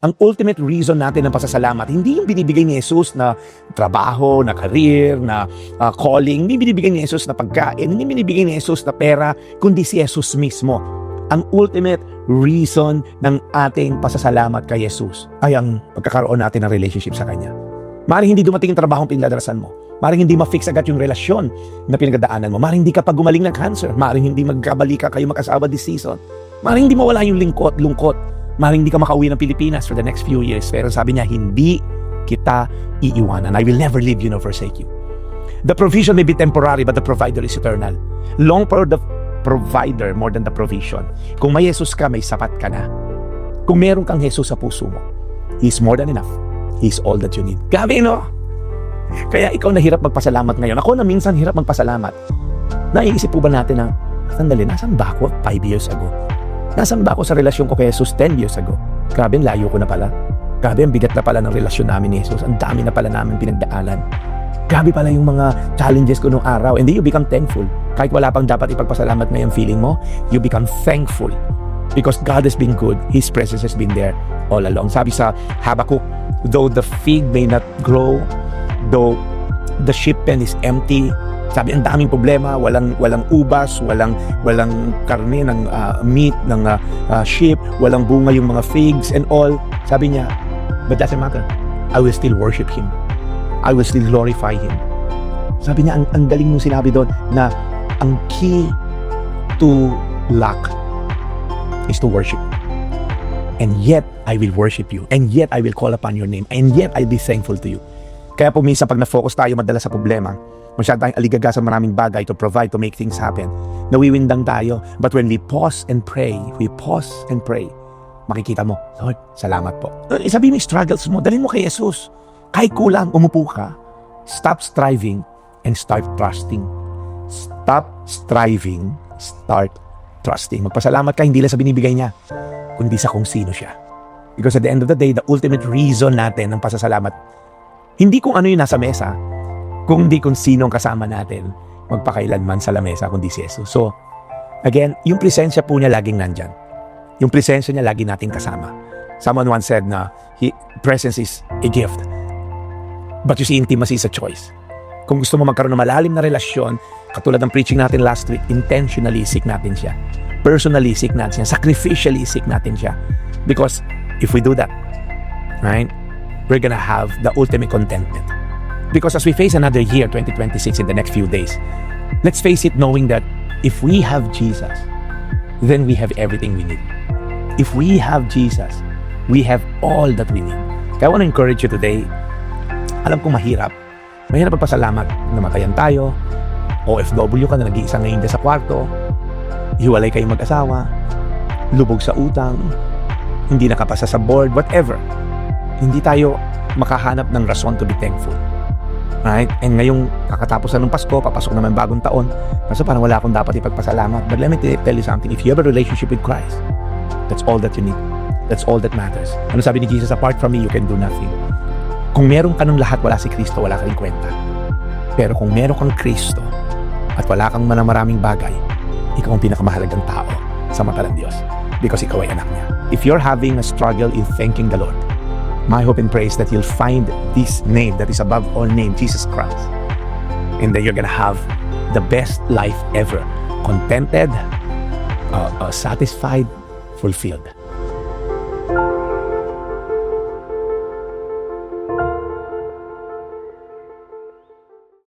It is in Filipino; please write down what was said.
Ang ultimate reason natin ng pasasalamat, hindi yung binibigay ni Jesus na trabaho, na career, na calling, hindi binibigay ni Jesus na pagkain, hindi binibigay ni Jesus na pera, kundi si Jesus mismo. Ang ultimate reason ng ating pasasalamat kay Jesus ay ang pagkakaroon natin ng relationship sa Kanya. Maaaring hindi dumating yung trabaho ang pinagdadarasan mo. Maaaring hindi ma-fix agad yung relasyon na pinagdadaanan mo. Maaaring hindi ka pa gumaling ng cancer. Maaaring hindi magkabalika kayo mag-asawa this season. Maaaring hindi mawala yung lungkot. Maaaring hindi ka makauwi ng Pilipinas for the next few years. Pero sabi niya, hindi kita iiwanan. I will never leave you nor forsake you. The provision may be temporary, but the provider is eternal. Long for the provider more than the provision. Kung may Jesus ka, may sapat ka na. Kung meron kang Jesus sa puso mo, He's more than enough. He's all that you need. Gabi, no? Kaya ikaw na hirap magpasalamat ngayon. Ako na minsan hirap magpasalamat. Naiisip po ba natin na, sandali, nasan ba ako 5 years ago? Nasaan ba ako sa relasyon ko kay Jesus 10 years ago? Grabe, layo ko na pala. Grabe, ang bigat na pala ng relasyon namin ni Jesus. Ang dami na pala namin pinagdaanan. Grabe pala yung mga challenges ko nung araw. And then you become thankful. Kahit wala pang dapat ipagpasalamat ngayon feeling mo, you become thankful. Because God has been good. His presence has been there all along. Sabi sa Habakkuk, though the fig may not grow, though the sheep pen is empty, sabi, ang daming problema, walang ubas, walang karne ng meat ng sheep, walang bunga yung mga figs and all. Sabi niya, but doesn't matter. I will still worship Him. I will still glorify Him. Sabi niya, ang galing nung sinabi doon na ang key to luck is to worship. And yet, I will worship you. And yet, I will call upon your name. And yet, I'll be thankful to you. Kaya po minsan, pag na-focus tayo madala sa problema, masyado tayong aligaga sa maraming bagay to provide, to make things happen. Nawiwindang tayo. But when we pause and pray, makikita mo, Lord, salamat po. Sabi mo yung struggles mo, dalhin mo kay Jesus. Kahit kulang, umupo ka. Stop striving and start trusting. Stop striving, start trusting. Magpasalamat ka, hindi lang sa binibigay niya, kundi sa kung sino siya. Because at the end of the day, the ultimate reason natin ng pasasalamat, hindi kung ano yung nasa mesa, kundi kung sino ang kasama natin magpakailanman sa lamesa kundi si Jesus. So, again, yung presensya po niya laging nandyan. Yung presensya niya lagi nating kasama. Someone once said na presence is a gift. But you see, intimacy is a choice. Kung gusto mo magkaroon ng malalim na relasyon, katulad ng preaching natin last week, intentionally seek natin siya. Personally seek natin siya. Sacrificially seek natin siya. Because if we do that, right, we're gonna have the ultimate contentment. Because as we face another year, 2026, in the next few days, let's face it knowing that if we have Jesus, then we have everything we need. If we have Jesus, we have all that we need. Kaya I want to encourage you today, alam kong mahirap magpasalamat, namatayan tayo, OFW ka na nag-iisa ngayon sa kwarto, hiwalay kayong mag-asawa, lubog sa utang, hindi nakapasa sa board, whatever. Hindi tayo makahanap ng rason to be thankful. Right? And ngayong kakatapos na ng Pasko, papasok naman bagong taon, kasi parang wala akong dapat ipagpasalamat. But let me tell you something. If you have a relationship with Christ, that's all that you need. That's all that matters. Ano sabi ni Jesus? Apart from me, you can do nothing. Kung meron ka ng lahat, wala si Kristo, wala ka rin kwenta. Pero kung meron kang Kristo at wala kang maraming bagay, ikaw ang pinakamahalagang tao sa mata ng Diyos. Because ikaw ay anak niya. If you're having a struggle in thanking the Lord, my hope and prayer is that you'll find this name that is above all name, Jesus Christ. And then you're gonna have the best life ever. Contented, satisfied, fulfilled.